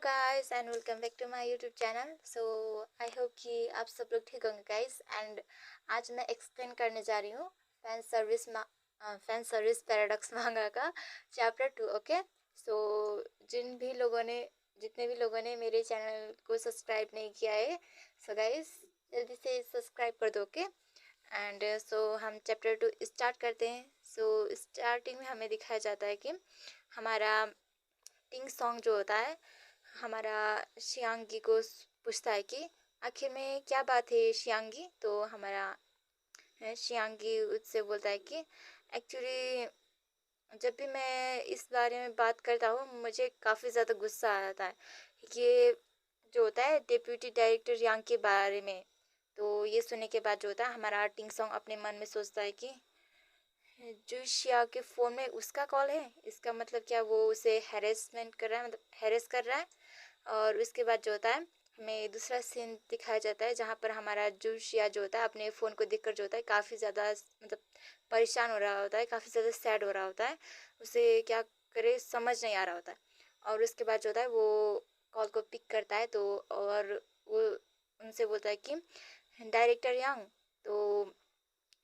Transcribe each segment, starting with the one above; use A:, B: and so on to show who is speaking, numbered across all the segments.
A: Guys and welcome back to my YouTube channel. So I hope कि आप सब लोग ठीक होंगे गाइस। एंड आज मैं एक्सप्लेन करने जा रही हूँ फैन सर्विस पैराडॉक्स मांगा का चैप्टर 2। ओके, सो जितने भी लोगों ने मेरे चैनल को सब्सक्राइब नहीं किया है, सो गाइस जल्दी से सब्सक्राइब कर दो। ओके, एंड सो हम चैप्टर 2 स्टार्ट करते हैं। सो स्टार्टिंग में हमें दिखाया जाता है कि हमारा टिंग सॉन्ग जो होता है हमारा शियांगी को पूछता है कि आखिर में क्या बात है शियांगी। तो हमारा शियांगी उससे बोलता है कि एक्चुअली जब भी मैं इस बारे में बात करता हूँ मुझे काफ़ी ज़्यादा गुस्सा आता है। ये जो होता है डिप्यूटी डायरेक्टर यांग के बारे में। तो ये सुनने के बाद जो होता है हमारा टिंग सॉन्ग अपने मन में सोचता है कि जो शिया के फ़ोन में उसका कॉल है, इसका मतलब क्या वो उसे हैरेसमेंट कर रहा है, मतलब हैरेस कर रहा है। और उसके बाद जो होता है हमें दूसरा सीन दिखाया जाता है जहाँ पर हमारा जूशिया जो होता है अपने फ़ोन को देखकर जो होता है काफ़ी ज़्यादा मतलब परेशान हो रहा होता है, काफ़ी ज़्यादा सैड हो रहा होता है। उसे क्या करे समझ नहीं आ रहा होता है। और उसके बाद जो होता है वो कॉल को पिक करता है तो और वो उनसे बोलता है कि डायरेक्टर यांग। तो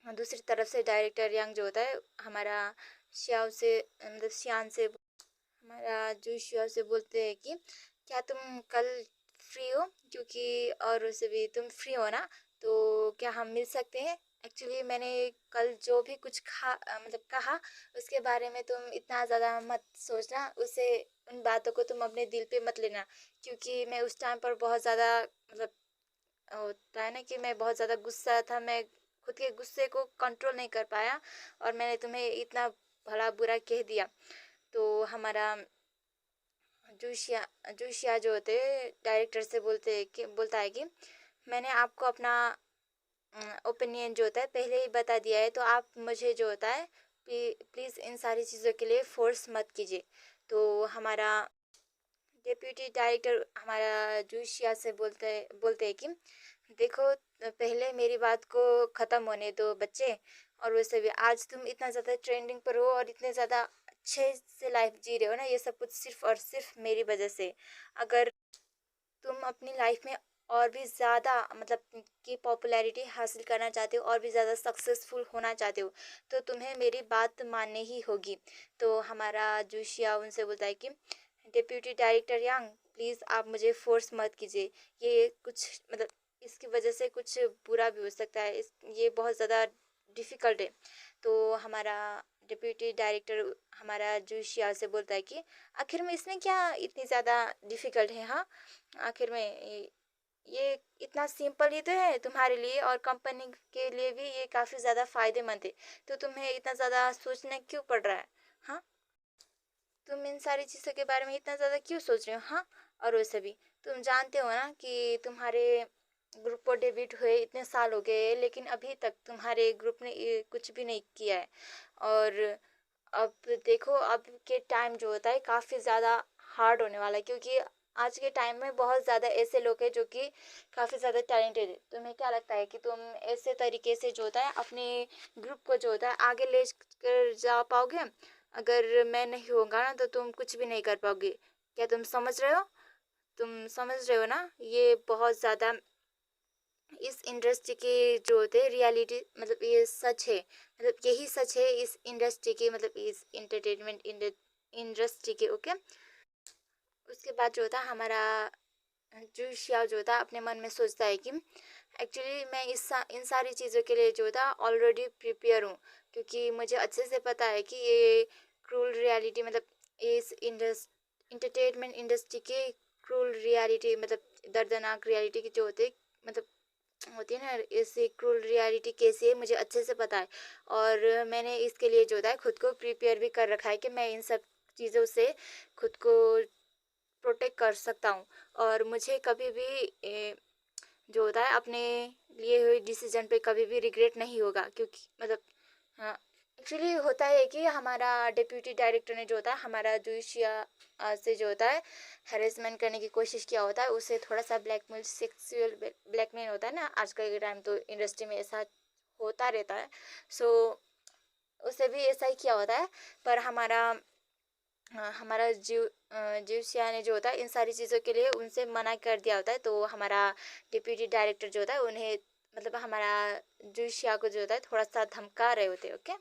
A: दूसरी तरफ से डायरेक्टर यांग जो होता है हमारा श्याव से मतलब शियान से हमारा जो शियाव से बोलते हैं कि क्या तुम कल फ्री हो, क्योंकि और उसे भी तुम फ्री हो ना, तो क्या हम मिल सकते हैं। एक्चुअली मैंने कल जो भी कुछ मतलब कहा उसके बारे में तुम इतना ज़्यादा मत सोचना, उसे उन बातों को तुम अपने दिल पे मत लेना, क्योंकि मैं उस टाइम पर बहुत ज़्यादा मतलब होता है ना कि मैं बहुत ज़्यादा गुस्सा था, मैं खुद के गुस्से को कंट्रोल नहीं कर पाया और मैंने तुम्हें इतना भला बुरा कह दिया। तो हमारा जोशिया जोशिया जो होते डायरेक्टर से बोलता है कि मैंने आपको अपना ओपिनियन जो होता है पहले ही बता दिया है, तो आप मुझे जो होता है प्लीज़ इन सारी चीज़ों के लिए फोर्स मत कीजिए। तो हमारा डिप्यूटी डायरेक्टर हमारा जोशिया से बोलते हैं कि देखो पहले मेरी बात को ख़त्म होने दो बच्चे। और वैसे भी आज तुम इतना ज़्यादा ट्रेंडिंग पर हो और इतने ज़्यादा अच्छे से लाइफ जी रहे हो ना, ये सब कुछ सिर्फ और सिर्फ मेरी वजह से। अगर तुम अपनी लाइफ में और भी ज़्यादा मतलब की पॉपुलैरिटी हासिल करना चाहते हो और भी ज़्यादा सक्सेसफुल होना चाहते हो तो तुम्हें मेरी बात माननी ही होगी। तो हमारा जोशिया उनसे बोलता है कि डिप्यूटी डायरेक्टर यांग प्लीज़ आप मुझे फोर्स मत कीजिए, ये कुछ मतलब इसकी वजह से कुछ बुरा भी हो सकता है, इस ये बहुत ज़्यादा डिफ़िकल्ट है। तो हमारा डिप्यूटी डायरेक्टर हमारा जोशिया से बोलता है कि आखिर में इसमें क्या इतनी ज़्यादा डिफ़िकल्ट है। हाँ, आखिर में ये इतना सिंपल ही तो है तुम्हारे लिए और कंपनी के लिए भी ये काफ़ी ज़्यादा फ़ायदेमंद है, तो तुम्हें इतना ज़्यादा सोचना क्यों पड़ रहा है। हाँ, तुम इन सारी चीज़ों के बारे में इतना ज़्यादा क्यों सोच रहे हो। हाँ, और वैसे भी तुम जानते हो ना कि तुम्हारे ग्रुप को डेब्यूट हुए इतने साल हो गए लेकिन अभी तक तुम्हारे ग्रुप ने ये कुछ भी नहीं किया है। और अब देखो अब के टाइम जो होता है काफ़ी ज़्यादा हार्ड होने वाला है, क्योंकि आज के टाइम में बहुत ज़्यादा ऐसे लोग हैं जो कि काफ़ी ज़्यादा टैलेंटेड है। तुम्हें क्या लगता है कि तुम ऐसे तरीके से जो होता है अपने ग्रुप को जो होता है आगे ले कर जा पाओगे। अगर मैं नहीं होगा ना तो तुम कुछ भी नहीं कर पाओगे। क्या तुम समझ रहे हो? तुम समझ रहे हो ना, ये बहुत ज़्यादा इस इंडस्ट्री के जो होते हैं रियलिटी मतलब ये सच है, मतलब यही सच है इस इंडस्ट्री के, मतलब इस इंटरटेनमेंट इंडस्ट्री के। ओके, उसके बाद जो होता है हमारा जो शिया जो होता है अपने मन में सोचता है कि एक्चुअली मैं इन सारी चीज़ों के लिए जो होता ऑलरेडी प्रिपेयर हूँ, क्योंकि मुझे अच्छे से पता है कि ये क्रूल रियलिटी मतलब इस इंटरटेनमेंट इंडस्ट्री के क्रूल रियलिटी मतलब दर्दनाक रियलिटी की जो होते मतलब होती है ना, ऐसे क्रूल रियलिटी कैसी है मुझे अच्छे से पता है। और मैंने इसके लिए जो होता है खुद को प्रिपेयर भी कर रखा है कि मैं इन सब चीज़ों से खुद को प्रोटेक्ट कर सकता हूँ। और मुझे कभी भी जो होता है अपने लिए हुए डिसीजन पे कभी भी रिग्रेट नहीं होगा, क्योंकि मतलब हाँ, एक्चुअली होता है कि हमारा डिप्यूटी डायरेक्टर ने जो होता है हमारा जोशिया से जो होता है हैरेसमेंट करने की कोशिश किया होता है, उसे थोड़ा सा ब्लैकमेल सेक्सुअल ब्लैकमेल होता है ना, आजकल के टाइम तो इंडस्ट्री में ऐसा होता रहता है। सो उसे भी ऐसा ही किया होता है। पर हमारा हमारा ज्यूसिया ने जो होता है इन सारी चीज़ों के लिए उनसे मना कर दिया होता है। तो हमारा डिप्यूटी डायरेक्टर जो होता है उन्हें मतलब हमारा ज्यूसिया को जो होता है थोड़ा सा धमका रहे होते हैं। ओके,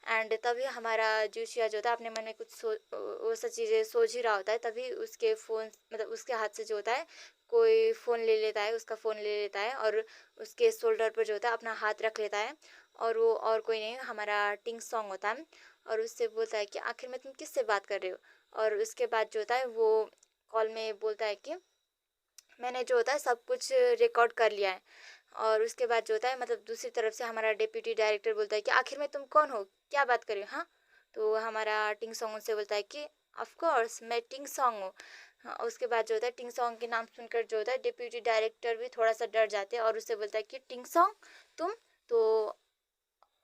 A: एंड तभी हमारा ज्यूसिया जो होता है अपने मन में कुछ वो सब चीज़ें सोच ही रहा होता है। तभी उसके फ़ोन मतलब उसके हाथ से जो होता है कोई फ़ोन ले लेता है, उसका फ़ोन ले लेता है और उसके शोल्डर पर जो होता है अपना हाथ रख लेता है। और वो और कोई नहीं हमारा टिंग सॉन्ग होता है। और उससे बोलता है कि आखिर में तुम किससे बात कर रहे हो। और उसके बाद जो होता है वो कॉल में बोलता है कि मैंने जो होता है सब कुछ रिकॉर्ड कर लिया है। और उसके बाद जो होता है मतलब दूसरी तरफ से हमारा डिप्यूटी डायरेक्टर बोलता है कि आखिर में तुम कौन हो, क्या बात कर रहे हो। हाँ, तो हमारा टिंग सॉन्ग से बोलता है कि ऑफ कोर्स मैं टिंग सॉन्ग हूँ। हाँ, उसके बाद जो होता है टिंग सॉन्ग के नाम सुनकर जो होता है डिप्यूटी डायरेक्टर भी थोड़ा सा डर जाते हैं और उससे बोलता है कि टिंग सॉन्ग तुम। तो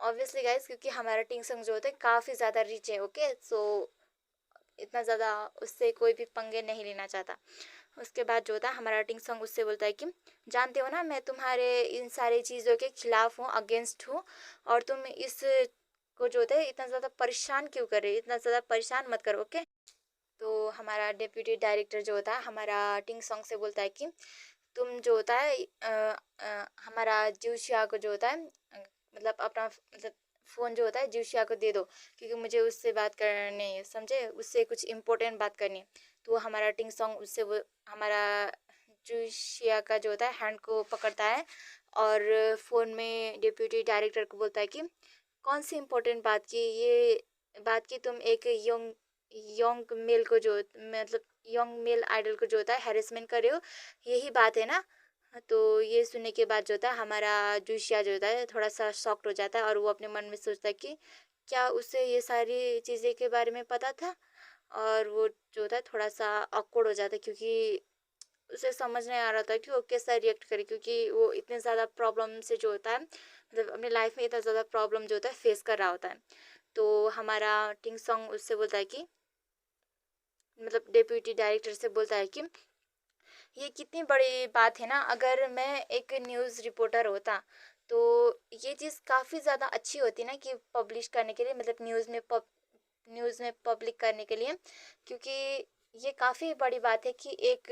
A: ऑब्वियसली गाइस क्योंकि हमारा टिंग सॉन्ग जो होता है काफ़ी ज़्यादा रिच है। ओके, सो इतना ज़्यादा उससे कोई भी पंगे नहीं लेना चाहता। उसके बाद जो होता है हमारा टिंग सॉन्ग उससे बोलता है कि जानते हो ना मैं तुम्हारे इन सारी चीज़ों के खिलाफ हूँ, अगेंस्ट हूँ। और तुम इस को जो होता है इतना ज़्यादा परेशान क्यों कर रहे हो, इतना ज़्यादा परेशान मत करो। ओके, तो हमारा डिप्यूटी डायरेक्टर जो होता है हमारा टिंग सॉन्ग से बोलता है कि तुम जो होता है हमारा ज्यूशिया को जो होता है मतलब अपना मतलब फ़ोन जो होता है ज्यूशिया को दे दो, क्योंकि मुझे उससे बात करनी है, समझे, उससे कुछ इम्पोर्टेंट बात करनी है। तो हमारा टिंग सॉन्ग उससे वो हमारा ज्यूशिया का जो होता है हैंड को पकड़ता है और फ़ोन में डिप्यूटी डायरेक्टर को बोलता है कि कौन सी इम्पोर्टेंट बात की, ये बात की तुम एक यंग यंग मेल को जो मतलब यंग मेल आइडल को जो होता है हैरेसमेंट कर रहे हो, यही बात है ना। तो ये सुनने के बाद जो होता है हमारा जुशिया जो होता है थोड़ा सा शॉक्ड हो जाता है और वो अपने मन में सोचता है कि क्या उसे ये सारी चीज़ें के बारे में पता था। और वो जो होता है थोड़ा सा ऑकवर्ड हो जाता है क्योंकि उसे समझ नहीं आ रहा था कि वो कैसा रिएक्ट करे, क्योंकि वो इतने ज़्यादा प्रॉब्लम से जो होता है मतलब अपने लाइफ में इतना ज़्यादा प्रॉब्लम जो होता है फेस कर रहा होता है। तो हमारा टिंग सॉन्ग उससे बोलता है कि मतलब डेप्यूटी डायरेक्टर से बोलता है कि ये कितनी बड़ी बात है ना, अगर मैं एक न्यूज़ रिपोर्टर होता तो ये चीज़ काफ़ी ज़्यादा अच्छी होती ना कि पब्लिश करने के लिए, मतलब न्यूज़ में पब्लिक करने के लिए, क्योंकि ये काफ़ी बड़ी बात है कि एक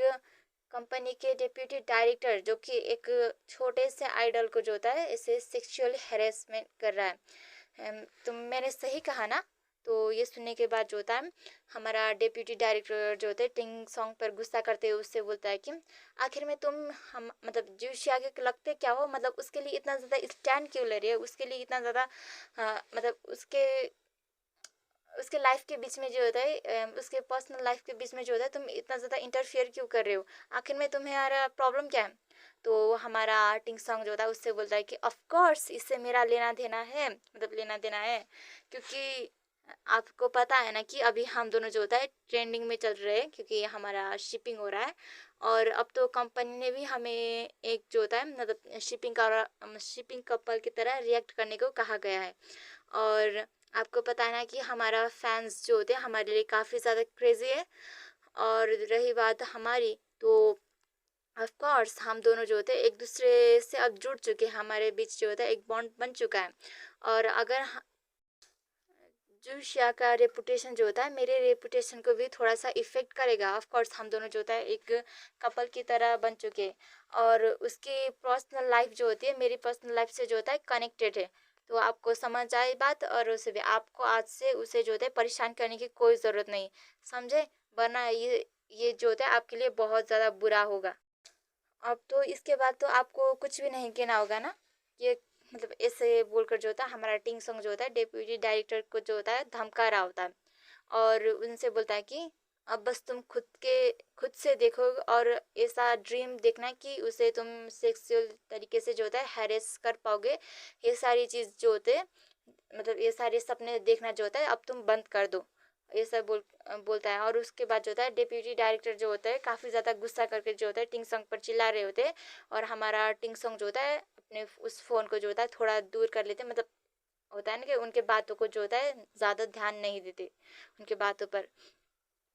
A: कंपनी के डिप्यूटी डायरेक्टर जो कि एक छोटे से आइडल को जो होता है इसे सेक्सुअल हैरेसमेंट कर रहा है। तो मैंने सही कहा ना। तो ये सुनने के बाद जो होता है हमारा डेप्यूटी डायरेक्टर जो होते हैं टिंग सॉन्ग पर गुस्सा करते हुए उससे बोलता है कि आखिर में तुम हम मतलब ज्यूशिया के लगते क्या हो, मतलब उसके लिए इतना ज़्यादा स्टैंड क्यों ले रही है, उसके लिए इतना ज़्यादा मतलब उसके लाइफ के बीच में जो होता है उसके पर्सनल लाइफ के बीच में जो होता है तुम इतना ज़्यादा इंटरफेयर क्यों कर रहे हो, आखिर में तुम्हारा प्रॉब्लम क्या है। तो हमारा टिंग सॉन्ग जो होता है उससे बोलता है कि ऑफ कोर्स इससे मेरा लेना देना है, मतलब लेना देना है, क्योंकि आपको पता है ना कि अभी हम दोनों जो होता है ट्रेंडिंग में चल रहे हैं क्योंकि हमारा शिपिंग हो रहा है। और अब तो कंपनी ने भी हमें एक जो होता है मतलब शिपिंग कपल की तरह रिएक्ट करने को कहा गया है। और आपको पता है ना कि हमारा फैंस जो होते हैं हमारे लिए काफ़ी ज़्यादा क्रेज़ी है। और रही बात हमारी, तो ऑफ कोर्स हम दोनों जो होते हैं एक दूसरे से अब जुड़ चुके हैं, हमारे बीच जो होता है एक बॉन्ड बन चुका है। और अगर जोशिया का रेपुटेशन जो होता है मेरे रेपुटेशन को भी थोड़ा सा इफेक्ट करेगा। ऑफ कोर्स हम दोनों जो होता है एक कपल की तरह बन चुके हैं और उसकी पर्सनल लाइफ जो होती है मेरी पर्सनल लाइफ से जो होता है कनेक्टेड है। तो आपको समझ आए बात, और उसे भी आपको आज से उसे जो होता है परेशान करने की कोई ज़रूरत नहीं, समझे, वरना ये जो होता है आपके लिए बहुत ज़्यादा बुरा होगा। अब तो इसके बाद तो आपको कुछ भी नहीं कहना होगा ना। ये मतलब ऐसे बोलकर जो होता है हमारा टिंग सॉन्ग जो होता है डेप्यूटी डायरेक्टर को जो होता है धमका रहा होता है और उनसे बोलता है कि अब बस तुम खुद से देखो और ऐसा ड्रीम देखना कि उसे तुम सेक्सुअल तरीके से जो होता है हैरेस कर पाओगे। ये सारी चीज़ जो होते हैं मतलब ये सारे सपने देखना जो होता है अब तुम बंद कर दो, ये सब बोलता है। और उसके बाद जो होता है डिप्यूटी डायरेक्टर जो होता है काफ़ी ज़्यादा गुस्सा करके जो होता है टिंग सॉन्ग पर चिल्ला रहे होते हैं। और हमारा टिंग सॉन्ग जो होता है अपने उस फ़ोन को जो होता है थोड़ा दूर कर लेते हैं, मतलब होता है ना कि उनके बातों को जो होता है ज़्यादा ध्यान नहीं देते उनके बातों पर।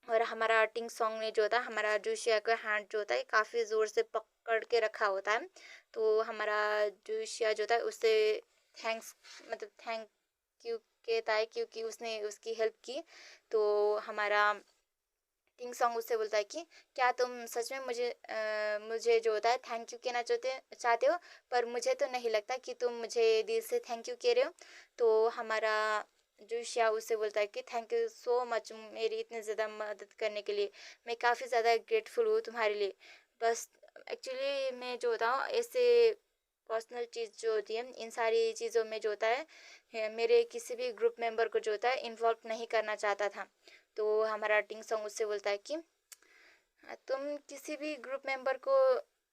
A: और हमारा टिंग सॉन्ग ने जो होता है हमारा जूशिया का हैंड जो होता है काफ़ी ज़ोर से पकड़ के रखा होता है। तो हमारा जूशिया जो होता है उससे थैंक्स मतलब थैंक यू कहता है क्योंकि उसने उसकी हेल्प की। तो हमारा टिंग सॉन्ग उससे बोलता है कि क्या तुम सच में मुझे जो होता है थैंक यू कहना चाहते हो, पर मुझे तो नहीं लगता कि तुम मुझे दिल से थैंक यू कह रहे हो। तो हमारा जो शिया उससे बोलता है कि थैंक यू सो मच मेरी इतनी ज़्यादा मदद करने के लिए, मैं काफ़ी ज़्यादा ग्रेटफुल हूँ तुम्हारे लिए। बस एक्चुअली मैं जो होता हूँ ऐसे पर्सनल चीज़ जो होती है इन सारी चीज़ों में जो होता है मेरे किसी भी ग्रुप मेंबर को जो होता है इन्वॉल्व नहीं करना चाहता था। तो हमारा टिंग सॉन्ग उससे बोलता है कि तुम किसी भी ग्रुप मेंबर को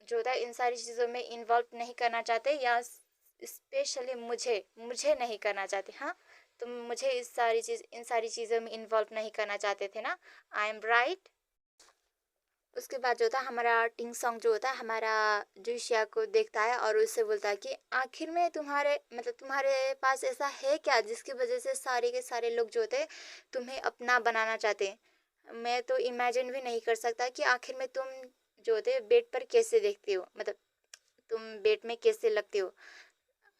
A: जो होता है इन सारी चीज़ों में इन्वॉल्व नहीं करना चाहते, या स्पेशली मुझे मुझे नहीं करना चाहते। हाँ, तुम मुझे इन सारी चीज़ों में इन्वॉल्व नहीं करना चाहते थे ना। I am right. उसके बाद जो होता है हमारा टिंग सॉन्ग जो होता है हमारा जुशिया को देखता है और उससे बोलता है कि आखिर में तुम्हारे पास ऐसा है क्या जिसकी वजह से सारे के सारे लोग जो होते हैं तुम्हें अपना बनाना चाहते हैं। मैं तो इमेजिन भी नहीं कर सकता कि आखिर में तुम जो होते बेड पर कैसे देखते हो, तुम बेड में कैसे लगते हो।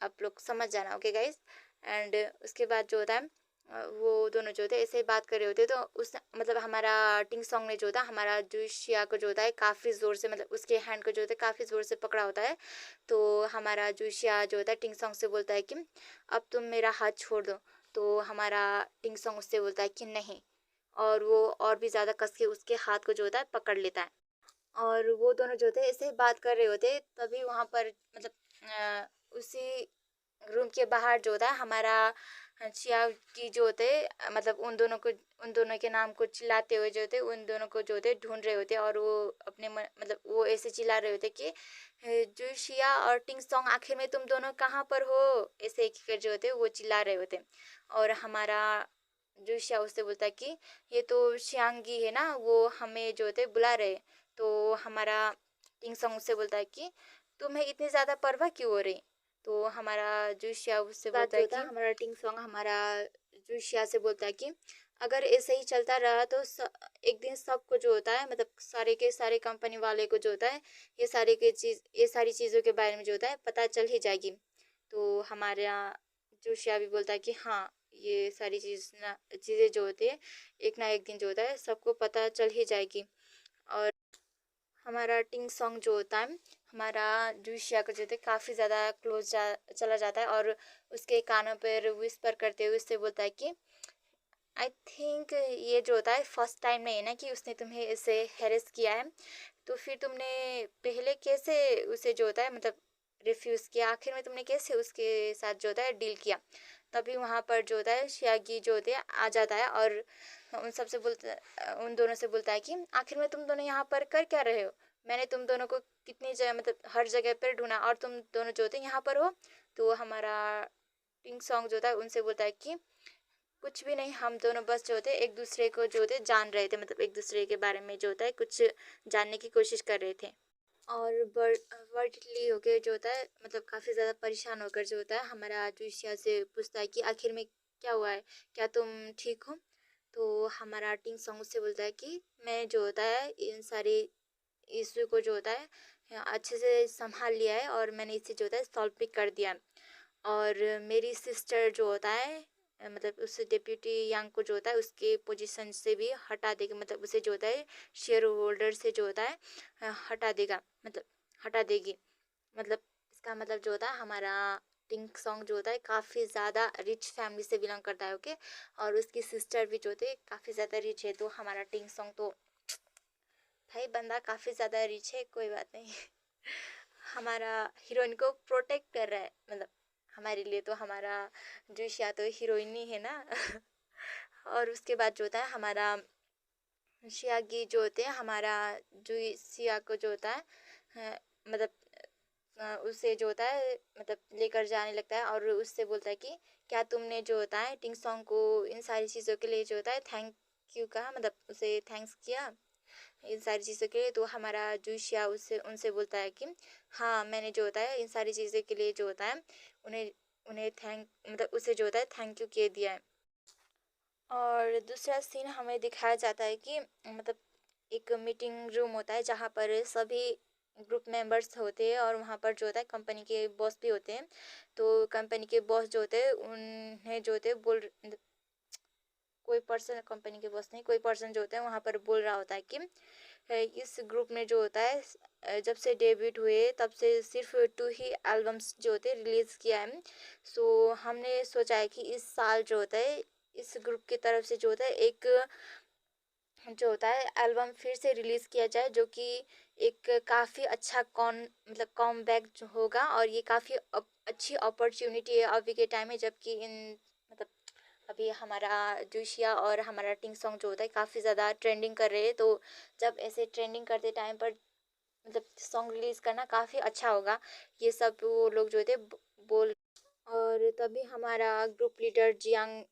A: आप लोग समझ जाना, ओके गाइस। एंड उसके बाद जो होता है वो दोनों जो होते हैं ऐसे ही बात कर रहे होते हैं। तो उस हमारा टिंग सॉन्ग ने जो होता है हमारा जूशिया को जो होता है काफ़ी ज़ोर से उसके हैंड को जो होता है काफ़ी ज़ोर से पकड़ा होता है। तो हमारा जूशिया जो होता है टिंग सॉन्ग से बोलता है कि अब तुम मेरा हाथ छोड़ दो। तो हमारा टिंग सॉन्ग उससे बोलता है कि नहीं, और वो और भी ज़्यादा कस के उसके हाथ को जो होता है पकड़ लेता है। और वो दोनों जो होते हैं ऐसे ही बात कर रहे होते, तभी वहाँ पर उसी रूम के बाहर जो होता है हमारा चिया की जो होते उन दोनों के नाम को चिल्लाते हुए जो होते उन दोनों को जो होते ढूंढ रहे होते, और वो अपने वो ऐसे चिल्ला रहे होते कि जो शिया और टिंग सॉन्ग आखिर में तुम दोनों कहाँ पर हो, ऐसे एक कर जो होते वो चिल्ला रहे होते। और हमारा जो शिया उससे बोलता है कि ये तो शियांगी है ना, वो हमें जो होते बुला रहे। तो हमारा टिंग सॉन्ग उससे बोलता है कि तुम्हें इतनी ज़्यादा परवाह क्यों हो रही। तो हमारा जूशिया उससे बोलता है कि हमारा टिंग सॉन्ग हमारा जूशिया से बोलता है कि अगर ऐसे ही चलता रहा तो एक दिन सबको जो होता है सारे के सारे कंपनी वाले को जो होता है ये सारी चीज़ों के बारे में जो होता है पता चल ही जाएगी। तो हमारा जूशिया भी बोलता है कि हाँ, ये सारी चीज़ें जो होती है एक ना एक दिन जो होता है सबको पता चल ही जाएगी। और हमारा टिंग सॉन्ग जो होता है हमारा जूशिया को जो होता है काफ़ी ज़्यादा चला जाता है और उसके कानों पर विस्पर करते हुए उससे बोलता है कि आई थिंक ये जो होता है फर्स्ट टाइम नहीं है ना कि उसने तुम्हें ऐसे हैरेस किया है। तो फिर तुमने पहले कैसे उसे जो होता है रिफ्यूज़ किया, आखिर में तुमने कैसे उसके साथ जो होता है डील किया। तभी वहाँ पर जो होता है शियागी जो होते हैं आ जाता है और उन दोनों से बोलता है कि आखिर में तुम दोनों यहाँ पर कर क्या रहे हो। मैंने तुम दोनों को कितनी जगह हर जगह पर ढूंढा और तुम दोनों जो होते हैं यहाँ पर हो। तो हमारा टिंग सॉन्ग जो होता है उनसे बोलता है कि कुछ भी नहीं, हम दोनों बस जो होते एक दूसरे को जो होते जान रहे थे, एक दूसरे के बारे में जो होता है कुछ जानने की कोशिश कर रहे थे। और वर्डली होके जो होता है काफ़ी ज़्यादा परेशान होकर जो होता है हमारा जुशिया से पूछता है कि आखिर में क्या हुआ है, क्या तुम ठीक हो। तो हमारा टिंग सॉन्ग उससे बोलता है कि मैं जो होता है इन सारे इशू को जो होता है अच्छे से संभाल लिया है और मैंने इसे जो होता है सॉल्व भी कर दिया। और मेरी सिस्टर जो होता है उस डिप्यूटी यांग को जो होता है उसके पोजीशन से भी हटा देगा, उसे जो होता है शेयर होल्डर से जो होता है हटा देगा, हटा देगी। इसका जो होता है हमारा टिंग सॉन्ग जो होता है काफ़ी ज़्यादा रिच फैमिली से बिलोंग करता है, ओके। और उसकी सिस्टर भी जो होती है काफ़ी ज़्यादा रिच है। तो हमारा टिंग सॉन्ग तो भाई बंदा काफ़ी ज़्यादा रिच है, कोई बात नहीं। हमारा हीरोइन को प्रोटेक्ट कर रहा है, हमारे लिए तो हमारा जुशिया तो हीरोइन ही है ना। और उसके बाद जो होता है हमारा शियागी जो होते हैं हमारा जुशिया को जो होता है अ, मतलब उसे जो होता है लेकर जाने लगता है और उससे बोलता है कि क्या तुमने जो होता है टिंग सॉन्ग को इन सारी चीज़ों के लिए जो होता है थैंक यू कहा, उसे थैंक्स किया इन सारी चीज़ों के लिए। तो हमारा जूशिया उससे उनसे बोलता है कि हाँ, मैंने जो होता है इन सारी चीज़ों के लिए जो होता है उन्हें उन्हें उसे जो होता है थैंक यू कह दिया है। और दूसरा सीन हमें दिखाया जाता है कि एक मीटिंग रूम होता है जहाँ पर सभी ग्रुप मेंबर्स होते हैं और वहाँ पर जो होता है कंपनी के बॉस भी होते हैं। तो कंपनी के बॉस जो होते हैं उन्हें जो होते हैं कोई पर्सन, कंपनी के बॉस नहीं, कोई पर्सन जो होता है वहाँ पर बोल रहा होता है कि इस ग्रुप में जो होता है जब से डेब्यूट हुए तब से सिर्फ 2 ही एल्बम्स जो होते हैं रिलीज़ किया है। सो हमने सोचा है कि इस साल जो होता है इस ग्रुप की तरफ से जो होता है एक जो होता है एल्बम फिर से रिलीज़ किया जाए, जो कि एक काफ़ी अच्छा कॉमबैक जो होगा। और ये काफ़ी अच्छी अपॉर्चुनिटी है अभी के टाइम में, जबकि मतलब अभी हमारा जोशिया और हमारा टिंग सॉन्ग जो होता है काफ़ी ज़्यादा ट्रेंडिंग कर रहे हैं। तो जब ऐसे ट्रेंडिंग करते टाइम पर सॉन्ग रिलीज़ करना काफ़ी अच्छा होगा, ये सब वो लोग जो थे बोल। और तभी हमारा ग्रुप लीडर जियांग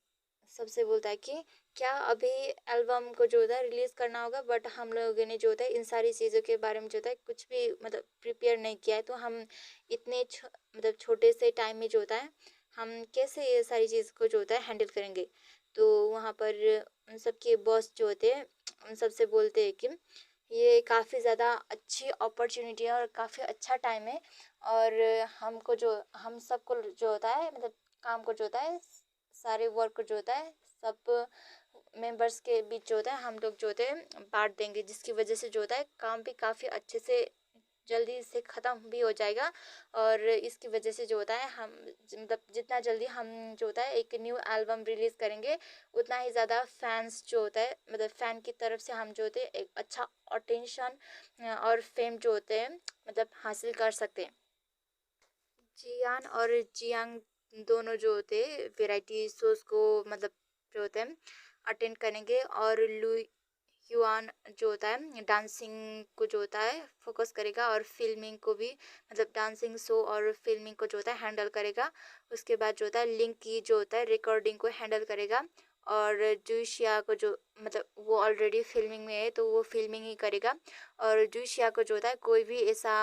A: सबसे बोलता है कि क्या अभी एल्बम को जो होता है रिलीज़ करना होगा, बट हम लोगों ने जो होता है इन सारी चीज़ों के बारे में जो होता है कुछ भी प्रिपेयर नहीं किया है। तो हम इतने छोटे से टाइम में जो होता है हम कैसे ये सारी चीज़ को जो होता है हैंडल करेंगे। तो वहाँ पर उन सब के बॉस जो होते हैं उन सबसे बोलते हैं कि ये काफ़ी ज़्यादा अच्छी अपॉर्चुनिटी है और काफ़ी अच्छा टाइम है। और हम सबको जो होता है काम को जो होता है सारे वर्क को जो होता है सब मेंबर्स के बीच जो होता है हम लोग जो होते हैं बांट देंगे, जिसकी वजह से जो होता है काम भी काफ़ी अच्छे से जल्दी से ख़त्म भी हो जाएगा। और इसकी वजह से जो होता है हम जितना जल्दी हम जो होता है एक न्यू एल्बम रिलीज़ करेंगे उतना ही ज़्यादा फैंस जो होता है फ़ैन की तरफ से हम जो होते हैं एक अच्छा अटेंशन और फेम जो होते हैं हासिल कर सकते हैं। जियान और जियांग दोनों जो होते हैं वैरायटी शोज़ को जो होते हैं अटेंड करेंगे। और लू युआन जो होता है डांसिंग को जो होता है फोकस करेगा और फिल्मिंग को भी डांसिंग शो और फिल्मिंग को जो होता है हैंडल करेगा। उसके बाद जो होता है लिंक की जो होता है रिकॉर्डिंग को हैंडल करेगा। और जूशिया को जो वो ऑलरेडी फिल्मिंग में है तो वो फिल्मिंग ही करेगा। और जूशिया को जो होता है कोई भी ऐसा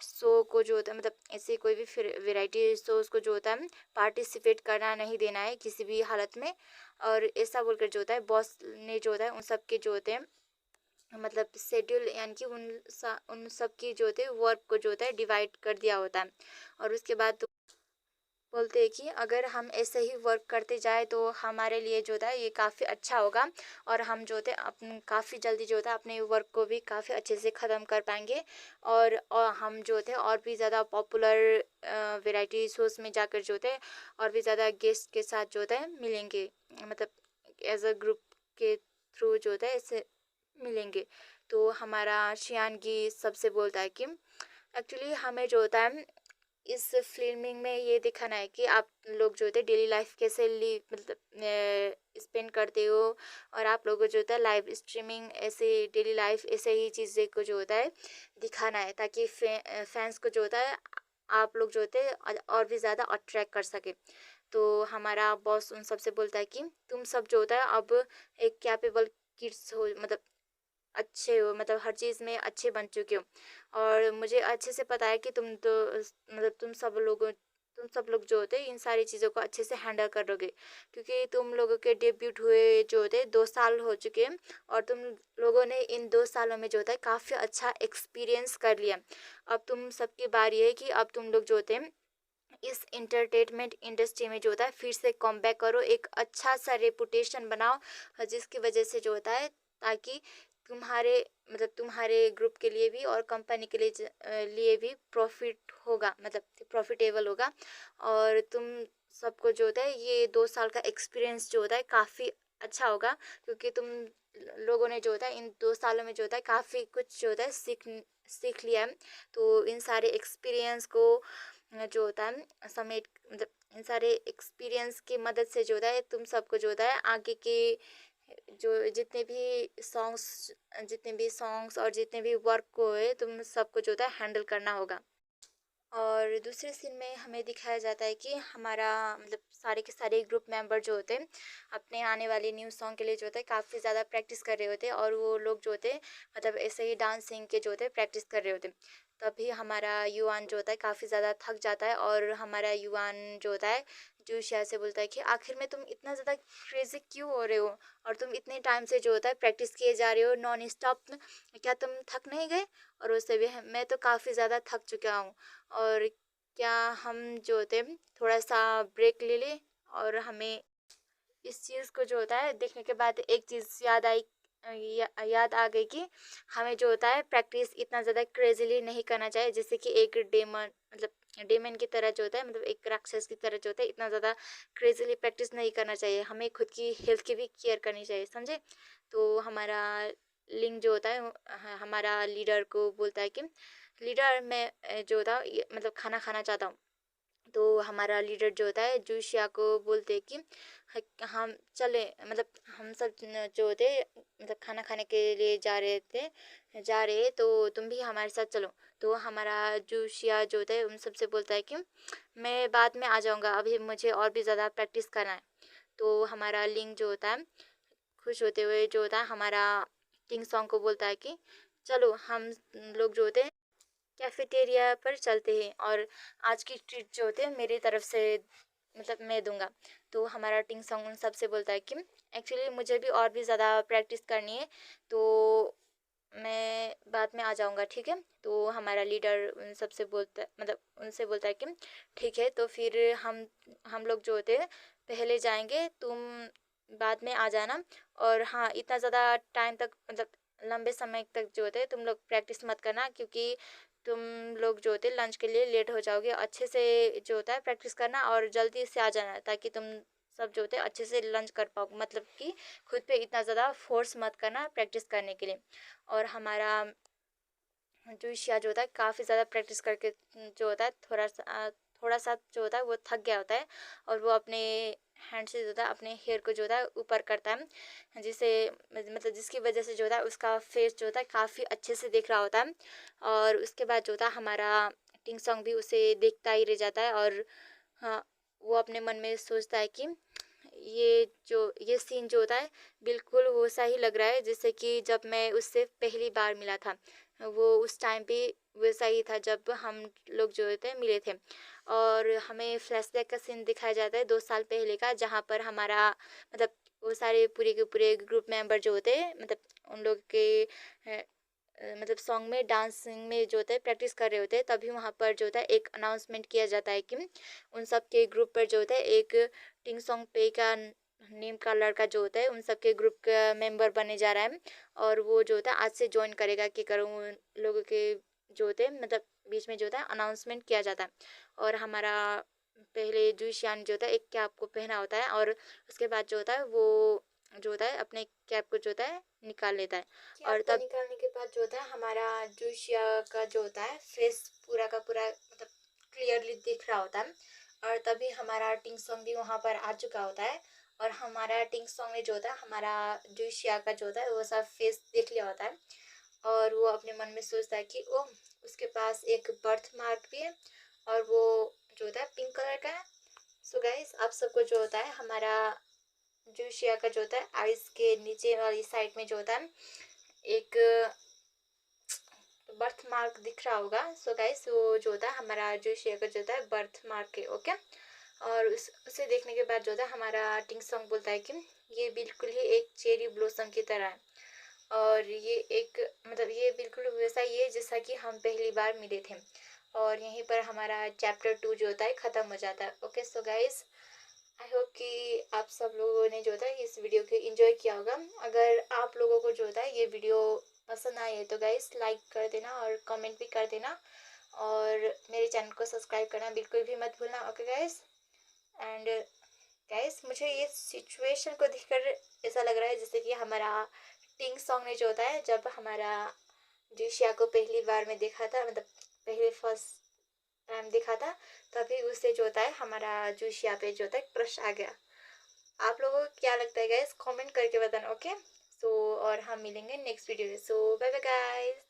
A: शो को जो होता है ऐसे कोई भी वैरायटी शोज़ को जो होता है पार्टिसिपेट करना नहीं देना है किसी भी हालत में। और ऐसा बोलकर जो होता है बॉस ने जो होता है उन सब के जो होते हैं शेड्यूल यानी कि उन सब की जो होते हैं वर्क को जो होता है डिवाइड कर दिया होता है। और उसके बाद बोलते हैं कि अगर हम ऐसे ही वर्क करते जाए तो हमारे लिए जो होता है ये काफ़ी अच्छा होगा और हम जो होते हैं काफ़ी जल्दी जो होता है अपने वर्क को भी काफ़ी अच्छे से ख़त्म कर पाएंगे। और हम जो होते हैं और भी ज़्यादा पॉपुलर वैरायटी शोज़ में जाकर जो होते हैं और भी ज़्यादा गेस्ट के साथ जो होता है मिलेंगे, एज अ ग्रुप के थ्रू जो होता है ऐसे मिलेंगे। तो हमारा शियानगी सबसे बोलता है कि एक्चुअली हमें जो होता है इस फिल्मिंग में ये दिखाना है कि आप लोग जो होते हैं डेली लाइफ कैसे स्पेंड करते हो। और आप लोगों को जो होता है लाइव स्ट्रीमिंग ऐसे डेली लाइफ ऐसे ही चीज़ें को जो होता है दिखाना है, ताकि फैंस को जो होता है आप लोग जो होते हैं और भी ज़्यादा अट्रैक्ट कर सके। तो हमारा बॉस उन सबसे बोलता है कि तुम सब जो होता है अब एक कैपेबल किड्स हो, अच्छे हो, हर चीज़ में अच्छे बन चुके हो। और मुझे अच्छे से पता है कि तुम सब लोग जो होते हैं इन सारी चीज़ों को अच्छे से हैंडल करोगे, क्योंकि तुम लोगों के डेब्यूट हुए जो होते हैं 2 साल हो चुके हैं और तुम लोगों ने इन 2 सालों में जो होता है काफ़ी अच्छा एक्सपीरियंस कर लिया। अब तुम सबकी बारी है कि अब तुम लोग जो होते हैं इस इंटरटेनमेंट इंडस्ट्री में जो होता है फिर से कमबैक करो, एक अच्छा सा रेपुटेशन बनाओ, जिसकी वजह से जो होता है ताकि तुम्हारे तुम्हारे ग्रुप के लिए भी और कंपनी के लिए भी प्रॉफिट होगा, प्रॉफिटेबल होगा। और तुम सबको जो होता है ये 2 साल का एक्सपीरियंस जो होता है काफ़ी अच्छा होगा, क्योंकि तुम लोगों ने जो होता है इन 2 सालों में जो होता है काफ़ी कुछ जो होता है सीख लिया है। तो इन सारे एक्सपीरियंस को जो होता है समेट इन सारे एक्सपीरियंस की मदद से जो होता है तुम सबको जो होता है आगे के जो जितने भी सॉन्ग्स और जितने भी वर्क को है तुम सबको जो होता है हैंडल करना होगा। और दूसरे सीन में हमें दिखाया जाता है कि हमारा सारे के सारे ग्रुप मेंबर जो होते हैं अपने आने वाले न्यू सॉन्ग के लिए जो होता है काफ़ी ज़्यादा प्रैक्टिस कर रहे होते हैं। और वो लोग जो होते हैं ऐसे ही डांसिंग के जो होते हैं प्रैक्टिस कर रहे होते हैं। तभी हमारा युवान जो होता है काफ़ी ज़्यादा थक जाता है और हमारा युवान जो होता है जोशिया से बोलता है कि आखिर में तुम इतना ज़्यादा क्रेजी क्यों हो रहे हो और तुम इतने टाइम से जो होता है प्रैक्टिस किए जा रहे हो नॉन स्टॉप, क्या तुम थक नहीं गए? और उससे भी मैं तो काफ़ी ज़्यादा थक चुका हूँ और क्या हम जो होते हैं थोड़ा सा ब्रेक ले लें? और हमें इस चीज़ को जो होता है देखने के बाद एक चीज़ याद आई, याद आ गई कि हमें जो होता है प्रैक्टिस इतना ज़्यादा क्रेजीली नहीं करना चाहिए जैसे कि एक डेमन मतलब डेमन की तरह जो होता है मतलब एक राक्षस की तरह जो होता है इतना ज़्यादा क्रेजीली प्रैक्टिस नहीं करना चाहिए। हमें खुद की हेल्थ की भी केयर करनी चाहिए, समझे? तो हमारा लिंग जो होता है हमारा लीडर को बोलता है कि लीडर मैं जो होता है मतलब खाना खाना चाहता हूँ। तो हमारा लीडर जो होता है जोशिया को बोलते हैं कि हम चले मतलब हम सब जो होते मतलब खाना खाने के लिए जा रहे तो तुम भी हमारे साथ चलो। तो हमारा जोशिया जो होता है उन सबसे बोलता है कि मैं बाद में आ जाऊंगा, अभी मुझे और भी ज़्यादा प्रैक्टिस करना है। तो हमारा लिंग जो होता है खुश होते हुए जो होता है हमारा किंग सॉन्ग को बोलता है कि चलो हम लोग जो होते हैं कैफेटेरिया पर चलते हैं और आज की ट्रीट जो होती है मेरी तरफ से मतलब मैं दूंगा। तो हमारा टिंग सॉन्ग उन सबसे बोलता है कि एक्चुअली मुझे भी और भी ज़्यादा प्रैक्टिस करनी है, तो मैं बाद में आ जाऊंगा, ठीक है? तो हमारा लीडर उन सबसे बोलता है मतलब उनसे बोलता है कि ठीक है, तो फिर हम लोग जो होते हैं पहले जाएंगे, तुम बाद में आ जाना। और हाँ, इतना ज़्यादा टाइम तक मतलब लंबे समय तक जो होते हैं तुम लोग प्रैक्टिस मत करना क्योंकि तुम लोग जो होते हैं लंच के लिए लेट हो जाओगे। अच्छे से जो होता है प्रैक्टिस करना और जल्दी से आ जाना ताकि तुम सब जो होते हैं अच्छे से लंच कर पाओ, मतलब कि खुद पे इतना ज़्यादा फोर्स मत करना प्रैक्टिस करने के लिए। और हमारा जो शिया जो होता है काफ़ी ज़्यादा प्रैक्टिस करके जो होता है थोड़ा सा जो होता है वो थक गया होता है और वो अपने हैंड से जो होता है अपने हेयर को जो होता है ऊपर करता है जिसे मतलब जिसकी वजह से जो होता है उसका फेस जो होता है काफ़ी अच्छे से दिख रहा होता है। और उसके बाद जो होता है हमारा टिंग सॉन्ग भी उसे देखता ही रह जाता है और हाँ, वो अपने मन में सोचता है कि ये सीन जो होता है बिल्कुल वैसा ही लग रहा है जैसे कि जब मैं उससे पहली बार मिला था। वो उस टाइम पे वैसा ही था जब हम लोग जो होते हैं मिले थे। और हमें फ्लैशबैक का सीन दिखाया जाता है 2 साल पहले का, जहाँ पर हमारा मतलब वो सारे पूरे के पूरे ग्रुप मेंबर जो होते हैं मतलब उन लोग के मतलब सॉन्ग में डांसिंग में जो होता है प्रैक्टिस कर रहे होते हैं। तभी वहाँ पर जो होता है एक अनाउंसमेंट किया जाता है कि उन सब के ग्रुप पर जो होता है एक टिंग सॉन्ग पे का नेम का लड़का जो होता है उन सब के ग्रुप का मेंबर बने जा रहा है और वो जो होता है आज से ज्वाइन करेगा कि करूँ उन लोगों के जो होते हैं मतलब बीच में जो होता है अनाउंसमेंट किया जाता है। और हमारा पहले जूशियान जो होता है एक कैप को पहना होता है और उसके बाद जो होता है वो जो होता है अपने कैप को जो होता है निकाल लेता है। और तब निकालने के बाद जो होता है हमारा जूशिया का जो होता है फेस पूरा का पूरा मतलब क्लियरली दिख रहा होता है। और तभी हमारा टिंग सॉन्ग भी वहाँ पर आ चुका होता है और हमारा टिंग सॉन्ग में जो होता है हमारा जूशिया का जो होता है वो सब फेस देख लिया होता है। और वो अपने मन में सोचता है कि ओ उसके पास एक बर्थ मार्क भी है और वो जो होता है पिंक कलर का है। सो गाइस आप सबको जो होता है हमारा जूशिया का जो होता है आइस के नीचे वाली साइड में जो होता है एक बर्थ मार्क दिख रहा होगा। सो गाइस वो जो होता है हमारा जूशिया का जो होता है बर्थ मार्क है, ओके। और उसे देखने के बाद जो होता है हमारा टिंग सॉन्ग बोलता है कि ये बिल्कुल ही एक चेरी ब्लॉसम की तरह है और ये एक मतलब ये बिल्कुल वैसा ही है जैसा कि हम पहली बार मिले थे। और यहीं पर हमारा चैप्टर 2 जो होता है ख़त्म हो जाता है, okay. So guys I hope कि आप सब लोगों ने जो होता है इस वीडियो को एंजॉय किया होगा। अगर आप लोगों को जो होता है ये वीडियो पसंद आई है तो गाइस लाइक कर देना और कमेंट भी कर देना और मेरे चैनल को सब्सक्राइब करना बिल्कुल भी मत भूलना, ओके गाइस। एंड गाइस मुझे ये सिचुएशन को देखकर ऐसा लग रहा है जैसे कि हमारा टिंग सॉन्ग ने जो होता है जब हमारा जोशिया को पहली बार में देखा था मतलब पहले फर्स्ट टाइम देखा था तभी उससे जो होता है हमारा जोशिया पे जो होता है क्रश आ गया। आप लोगों को क्या लगता है गाइस कमेंट करके बताना, ओके। सो और हम मिलेंगे नेक्स्ट वीडियो में। सो बाय बाय गाइस।